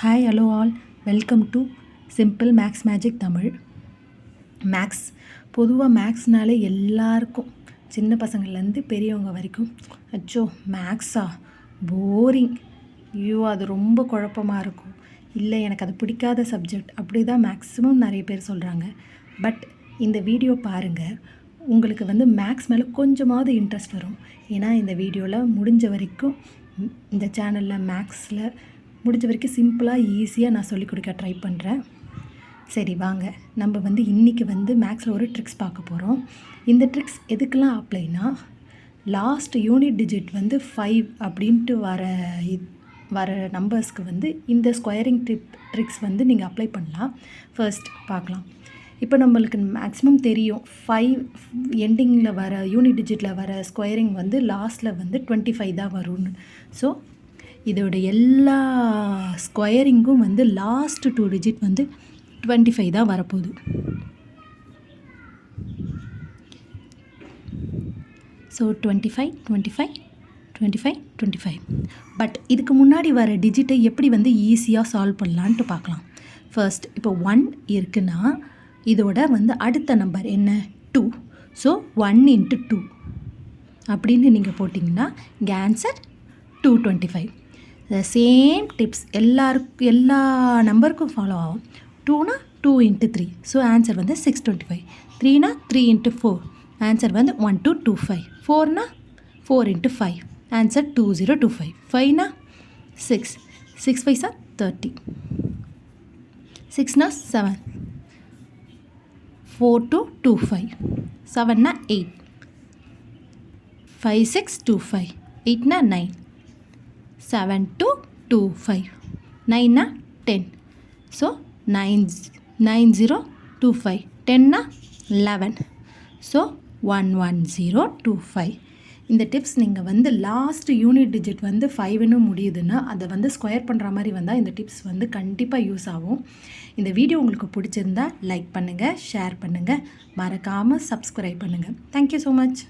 Hi hello all, welcome to simple maths magic Tamil. Maths பொதுவாக மேக்ஸ்னாலே எல்லாருக்கும், சின்ன பசங்கள்லேருந்து பெரியவங்க வரைக்கும், அச்சோ மேக்ஸா போரிங், ஐயோ அது ரொம்ப குழப்பமாக இருக்கும், இல்லை எனக்கு அது பிடிக்காத சப்ஜெக்ட், அப்படி தான் மேக்ஸிமம் நிறைய பேர் சொல்கிறாங்க. பட் இந்த வீடியோ பாருங்கள், உங்களுக்கு மேக்ஸ் மேலே கொஞ்சமாவது இன்ட்ரெஸ்ட் வரும். ஏன்னா இந்த வீடியோவில் முடிஞ்ச வரைக்கும் இந்த சேனலில் மேக்ஸில் முடிஞ்ச வரைக்கும் சிம்பிளாக ஈஸியாக நான் சொல்லிக் கொடுக்க ட்ரை பண்ணுறேன். சரி வாங்க, நம்ம இன்றைக்கி மேக்ஸில் ஒரு ட்ரிக்ஸ் பார்க்க போகிறோம். இந்த ட்ரிக்ஸ் எதுக்கெல்லாம் அப்ளைனா, லாஸ்ட் யூனிட் டிஜிட் 5 அப்படின்ட்டு வர நம்பர்ஸ்க்கு இந்த ஸ்கொயரிங் ட்ரிக்ஸ் நீங்கள் அப்ளை பண்ணலாம். ஃபர்ஸ்ட் பார்க்கலாம். இப்போ நம்மளுக்கு மேக்ஸிமம் தெரியும் 5 எண்டிங்கில் வர யூனிட் டிஜிட்டில் வர ஸ்கொயரிங் லாஸ்ட்டில் 25 தான் வரும்னு. ஸோ இதோட எல்லா ஸ்கொயரிங்கும் லாஸ்ட் 2 டிஜிட் 25 தான் வரப்போகுது. ஸோ 25 25 25 25. பட் இதுக்கு முன்னாடி வர டிஜிட்டை எப்படி ஈஸியாக சால்வ் பண்ணலான்ட்டு பார்க்கலாம். ஃபர்ஸ்ட் இப்போ 1 இருக்குன்னா இதோட அடுத்த நம்பர் என்ன 2. ஸோ 1 × 2 அப்படின்னு நீங்கள் போட்டிங்கன்னா இங்கே ஆன்சர் 225. சேம் டிப்ஸ் எல்லா நம்பருக்கும் ஃபாலோ ஆகும். 2னா 2 × 3, so answer 625. 3னா 3 × 4, answer 1225. 4னா 4 × 5, answer 2025. 5னா 6, 6 5 30. 6னா 7, 4 2 25. 7னா 8, 5 6 25. 8னா 9, 7 2 25. 9னா 10, so 9025. 10னா 11, so 11025. இந்த டிப்ஸ் நீங்கள் லாஸ்ட் யூனிட் டிஜிட் 5ன்னு முடியுதுன்னா அதை ஸ்கொயர் பண்ணுற மாதிரி வந்தால் இந்த டிப்ஸ் கண்டிப்பாக யூஸ் ஆகும். இந்த வீடியோ உங்களுக்கு பிடிச்சிருந்தா லைக் பண்ணுங்கள், ஷேர் பண்ணுங்கள், மறக்காமல் சப்ஸ்கிரைப் பண்ணுங்கள். Thank you so much.